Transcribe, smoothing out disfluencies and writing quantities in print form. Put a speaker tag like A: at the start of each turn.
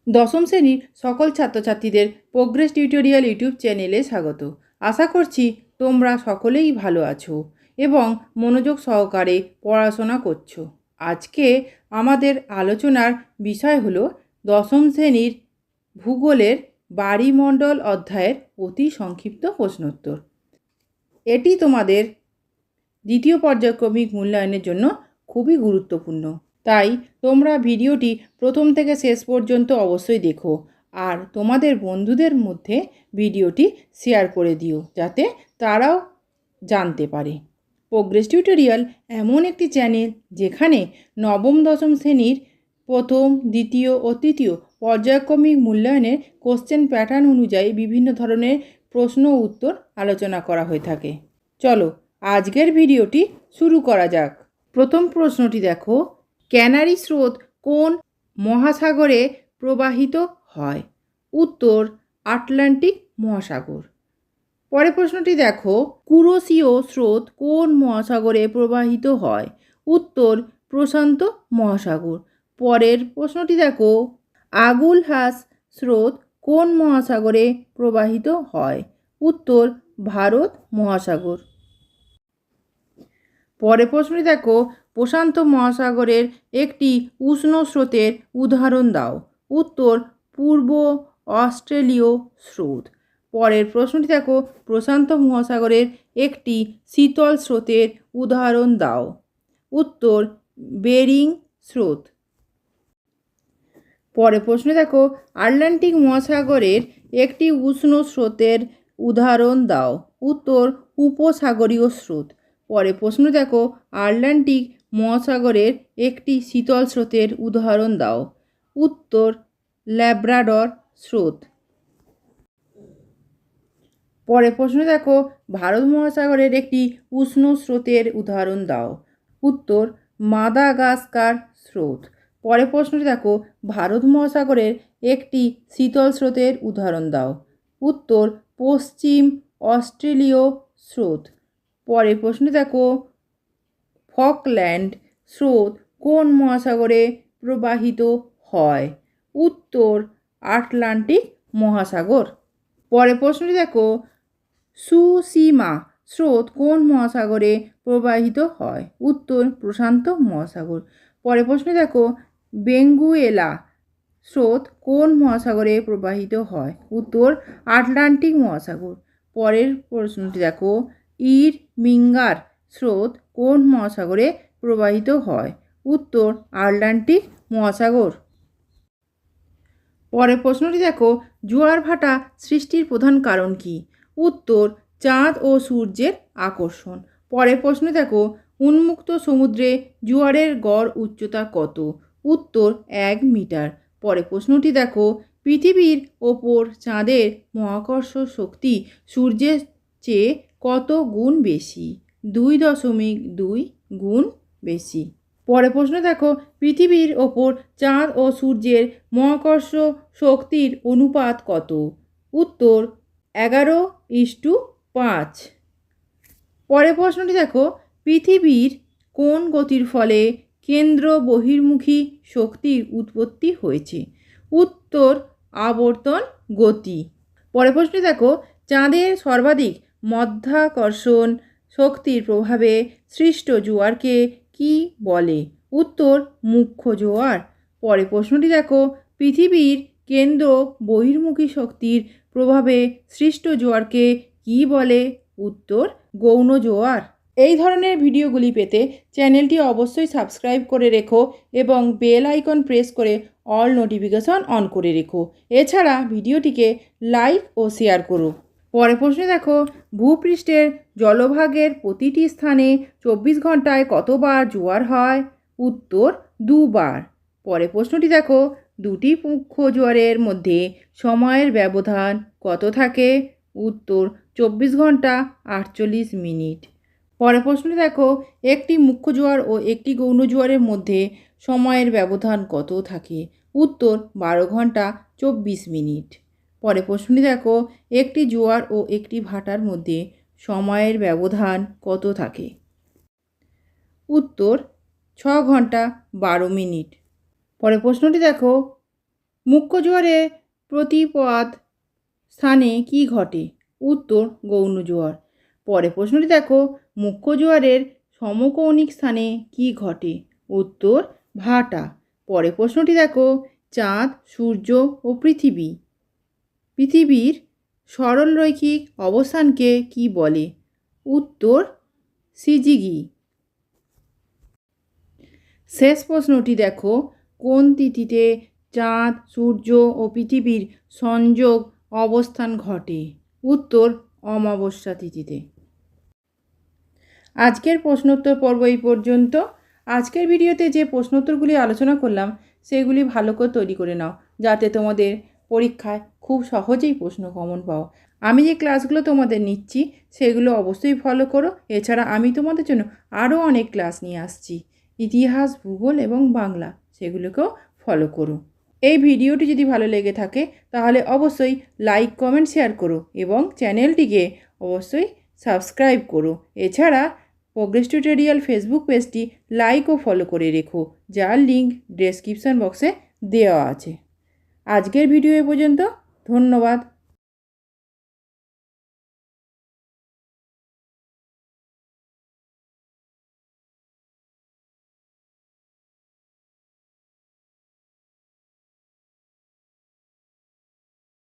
A: দশম শ্রেণীর সকল ছাত্রছাত্রীদের প্রোগ্রেস টিউটোরিয়াল ইউটিউব চ্যানেলে স্বাগত। আশা করছি তোমরা সকলেই ভালো আছো এবং মনোযোগ সহকারে পড়াশোনা করছো। আজকে আমাদের আলোচনার বিষয় হলো দশম শ্রেণীর ভূগোলের বায়ুমণ্ডল অধ্যায়ের অতি সংক্ষিপ্ত প্রশ্নোত্তর। এটি তোমাদের দ্বিতীয় পর্যায়ক্রমিক মূল্যায়নের জন্য খুবই গুরুত্বপূর্ণ। তাই তোমরা ভিডিওটি প্রথম থেকে শেষ পর্যন্ত অবশ্যই দেখো আর তোমাদের বন্ধুদের মধ্যে ভিডিওটি শেয়ার করে দিও যাতে তারাও জানতে পারে। প্রোগ্রেস টিউটোরিয়াল এমন একটি চ্যানেল যেখানে নবম দশম শ্রেণীর প্রথম, দ্বিতীয় ও তৃতীয় পর্যায়ক্রমিক মূল্যায়নের কোশ্চেন প্যাটার্ন অনুযায়ী বিভিন্ন ধরনের প্রশ্ন ও উত্তর আলোচনা করা হয়ে থাকে। চলো আজকের ভিডিওটি শুরু করা যাক। প্রথম প্রশ্নটি দেখো, ক্যানারি স্রোত কোন মহাসাগরে প্রবাহিত হয়? উত্তর আটলান্টিক মহাসাগর। পরের প্রশ্নটি দেখো, কুরোশীয় স্রোত কোন মহাসাগরে প্রবাহিত হয়? উত্তর প্রশান্ত মহাসাগর। পরের প্রশ্নটি দেখো, আগুলহাস স্রোত কোন মহাসাগরে প্রবাহিত হয়? উত্তর ভারত মহাসাগর। পরের প্রশ্নটি দেখো, প্রশান্ত মহাসাগরের একটি উষ্ণ স্রোতের উদাহরণ দাও। উত্তর পূর্ব অস্ট্রেলীয় স্রোত। পরের প্রশ্নটি দেখো, প্রশান্ত মহাসাগরের একটি শীতল স্রোতের উদাহরণ দাও। উত্তর বেরিং স্রোত। পরের প্রশ্ন দেখো, আটলান্টিক মহাসাগরের একটি উষ্ণ স্রোতের উদাহরণ দাও। উত্তর উপসাগরীয় স্রোত। পরের প্রশ্ন দেখো, আটলান্টিক মহাসাগরের একটি শীতল স্রোতের উদাহরণ দাও। উত্তর ল্যাব্রাডর স্রোত। পরের প্রশ্ন দেখো, ভারত মহাসাগরের একটি উষ্ণ স্রোতের উদাহরণ দাও। উত্তর মাদাগাস্কার স্রোত। পরের প্রশ্নটি দেখো, ভারত মহাসাগরের একটি শীতল স্রোতের উদাহরণ দাও। উত্তর পশ্চিম অস্ট্রেলীয় স্রোত। পরের প্রশ্নটি দেখো, ফকল্যান্ড স্রোত কোন মহাসাগরে প্রবাহিত হয়? উত্তর আটলান্টিক মহাসাগর। পরের প্রশ্নটি দেখো, সুসীমা স্রোত কোন মহাসাগরে প্রবাহিত হয়? উত্তর প্রশান্ত মহাসাগর। পরের প্রশ্নে দেখো, বেঙ্গুয়েলা স্রোত কোন মহাসাগরে প্রবাহিত হয়? উত্তর আটলান্টিক মহাসাগর। পরের প্রশ্নটি দেখো, ইরমিঙ্গার স্রোত কোন মহাসাগরে প্রবাহিত হয়? উত্তর আটলান্টিক মহাসাগর। পরের প্রশ্নটি দেখো, জোয়ার ভাটা সৃষ্টির প্রধান কারণ কি? উত্তর চাঁদ ও সূর্যের আকর্ষণ। পরের প্রশ্ন দেখো, উন্মুক্ত সমুদ্রে জোয়ারের গড় উচ্চতা কত? উত্তর 1 মিটার। পরের প্রশ্নটি দেখো, পৃথিবীর ওপর চাঁদের মহাকর্ষ শক্তি সূর্যের চেয়ে কত গুণ বেশি? 2.2 গুণ বেশি। পরের প্রশ্ন দেখো, পৃথিবীর ওপর চাঁদ ও সূর্যের মহাকর্ষ শক্তির অনুপাত কত? উত্তর 11:5। পরের প্রশ্নটি দেখো, পৃথিবীর কোন গতির ফলে কেন্দ্র বহির্মুখী শক্তির উৎপত্তি হয়েছে? উত্তর আবর্তন গতি। পরের প্রশ্নটি দেখো, চাঁদের সর্বাধিক মাধ্যাকর্ষণ শক্তির প্রভাবে সৃষ্ট জোয়ারকে কি বলে? উত্তর মুখ্য জোয়ার। পরের প্রশ্নটি দেখো, পৃথিবীর কেন্দ্র বহির্মুখী শক্তির প্রভাবে সৃষ্ট জোয়ারকে কি বলে? উত্তর গৌণ জোয়ার। এই ধরনের ভিডিওগুলি পেতে চ্যানেলটি অবশ্যই সাবস্ক্রাইব করে রেখো এবং বেল আইকন প্রেস করে অল নোটিফিকেশন অন করে রেখো। এছাড়া ভিডিওটিকে লাইক ও শেয়ার করো। পরের প্রশ্নে দেখো, ভূপৃষ্ঠের জলভাগের প্রতিটি স্থানে 24 ঘন্টায় কতবার জোয়ার হয়? উত্তর 2 বার। পরের প্রশ্নটি দেখো, দুটি মুখ্য জোয়ারের মধ্যে সময়ের ব্যবধান কত থাকে? উত্তর 24 ঘন্টা 48 মিনিট। পরের প্রশ্নটি দেখো, একটি মুখ্য জোয়ার ও একটি গৌণ জোয়ারের মধ্যে সময়ের ব্যবধান কত থাকে? উত্তর 12 ঘন্টা 24 মিনিট। পরের প্রশ্নটি দেখো, একটি জোয়ার ও একটি ভাটার মধ্যে সময়ের ব্যবধান কত থাকে? উত্তর 6 ঘন্টা 12 মিনিট। পরের প্রশ্নটি দেখো, মুখ্য জোয়ারের প্রতিপদ স্থানে কি ঘটে? উত্তর গৌণ জোয়ার। পরে প্রশ্নটি দেখো, মুখ্য জোয়ারের সমকৌণিক স্থানে কি ঘটে? উত্তর ভাটা। পরে প্রশ্নটি দেখো, চাঁদ, সূর্য ও পৃথিবীর সরলরৈখিক অবস্থানকে কি বলে? উত্তর সিজিগি। শেষ প্রশ্নটি দেখো, কোন তিথিতে চাঁদ, সূর্য ও পৃথিবীর সংযোগ অবস্থান ঘটে? উত্তর অমাবস্যা তিথিতে। আজকের প্রশ্নোত্তর পর্ব এই পর্যন্ত। আজকের ভিডিওতে যে প্রশ্নোত্তরগুলি আলোচনা করলাম সেগুলি ভালো করে তৈরি করে নাও, যাতে তোমাদের পরীক্ষায় খুব সহজেই প্রশ্ন কমন পাও। আমি যে ক্লাসগুলো তোমাদের নিচ্ছি সেগুলো অবশ্যই ফলো করো। এছাড়া আমি তোমাদের জন্য আরও অনেক ক্লাস নিয়ে আসছি, ইতিহাস, ভূগোল এবং বাংলা, সেগুলোকেও ফলো করো। এই ভিডিওটি যদি ভালো লেগে থাকে তাহলে অবশ্যই লাইক, কমেন্ট, শেয়ার করো এবং চ্যানেলটিকে অবশ্যই সাবস্ক্রাইব করো। এছাড়া প্রোগ্রেস টিউটোরিয়াল ফেসবুক পেজটি লাইক ও ফলো করে রেখো, যার লিঙ্ক ডেসক্রিপশন বক্সে দেওয়া আছে। আজকের ভিডিও এ পর্যন্ত। ধন্যবাদ।